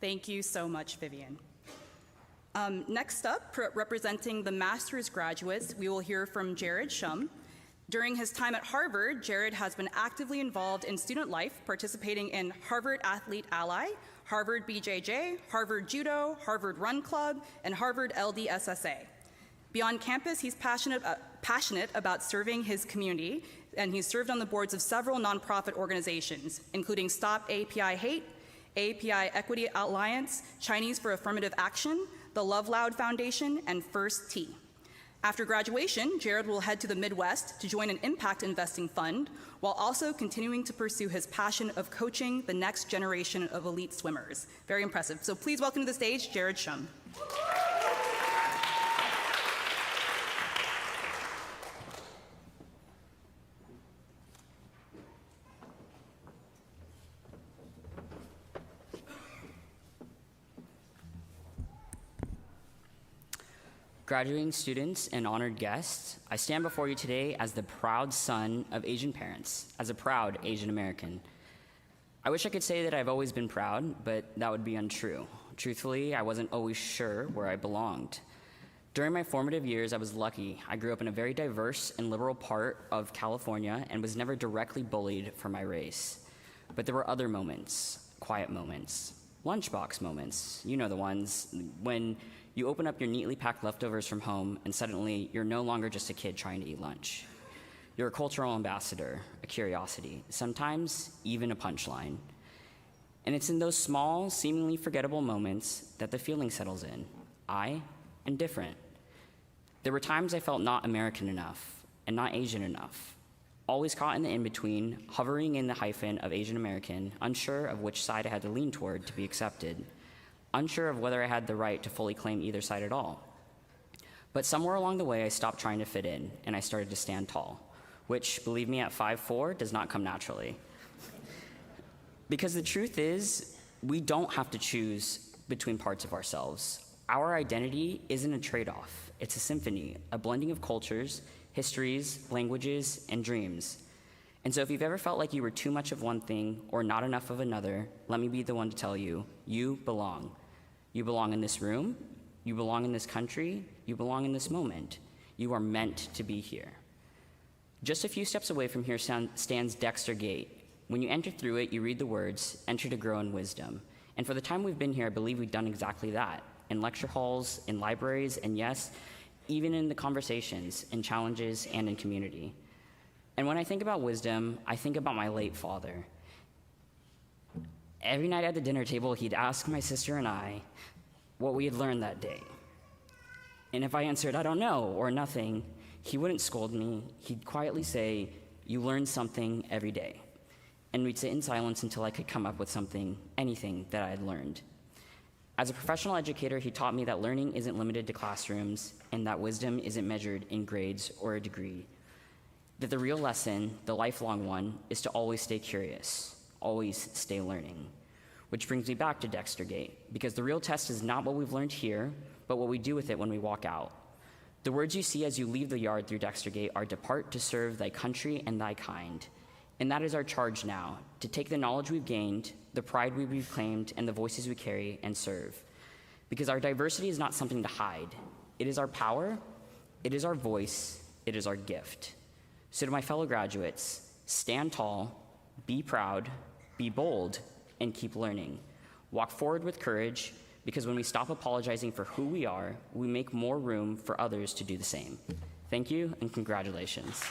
Thank you so much, Vivian. Next up, representing the master's graduates, we will hear from Jared Shum. During his time at Harvard, Jared has been actively involved in student life, participating in Harvard Athlete Ally, Harvard BJJ, Harvard Judo, Harvard Run Club, and Harvard LDSSA. Beyond campus, he's passionate about serving his community, and he's served on the boards of several nonprofit organizations, including Stop AAPI Hate, AAPI Equity Alliance, Chinese for Affirmative Action, the Love Loud Foundation, and First Tea. After graduation, Jared will head to the Midwest to join an impact investing fund, while also continuing to pursue his passion of coaching the next generation of elite swimmers. Very impressive. So please welcome to the stage, Jared Shum. Graduating students and honored guests, I stand before you today as the proud son of Asian parents, as a proud Asian American. I wish I could say that I've always been proud, but that would be untrue. Truthfully, I wasn't always sure where I belonged. During my formative years, I was lucky. I grew up in a very diverse and liberal part of California and was never directly bullied for my race. But there were other moments, quiet moments, lunchbox moments, you know the ones, when you open up your neatly packed leftovers from home and suddenly you're no longer just a kid trying to eat lunch. You're a cultural ambassador, a curiosity, sometimes even a punchline. And it's in those small, seemingly forgettable moments that the feeling settles in. I am different. There were times I felt not American enough and not Asian enough, always caught in the in-between, hovering in the hyphen of Asian American, unsure of which side I had to lean toward to be accepted, unsure of whether I had the right to fully claim either side at all. But somewhere along the way, I stopped trying to fit in, and I started to stand tall, which, believe me, at 5'4", does not come naturally. Because the truth is, we don't have to choose between parts of ourselves. Our identity isn't a trade-off. It's a symphony, a blending of cultures, histories, languages, and dreams. And so if you've ever felt like you were too much of one thing or not enough of another, let me be the one to tell you, you belong. You belong in this room, you belong in this country, you belong in this moment. You are meant to be here. Just a few steps away from here stands Dexter Gate. When you enter through it, you read the words, "Enter to grow in wisdom." And for the time we've been here, I believe we've done exactly that. In lecture halls, in libraries, and yes, even in the conversations, in challenges, and in community. And when I think about wisdom, I think about my late father. Every night at the dinner table, he'd ask my sister and I what we had learned that day. And if I answered, "I don't know," or "nothing," he wouldn't scold me. He'd quietly say, "You learn something every day." And we'd sit in silence until I could come up with something, anything that I had learned. As a professional educator, he taught me that learning isn't limited to classrooms and that wisdom isn't measured in grades or a degree. That the real lesson, the lifelong one, is to always stay curious, always stay learning. Which brings me back to Dexter Gate, because the real test is not what we've learned here, but what we do with it when we walk out. The words you see as you leave the yard through Dexter Gate are "Depart to serve thy country and thy kind." And that is our charge now, to take the knowledge we've gained, the pride we've reclaimed, and the voices we carry and serve. Because our diversity is not something to hide. It is our power, it is our voice, it is our gift. So to my fellow graduates, stand tall, be proud, be bold, and keep learning. Walk forward with courage, because when we stop apologizing for who we are, we make more room for others to do the same. Thank you, and congratulations.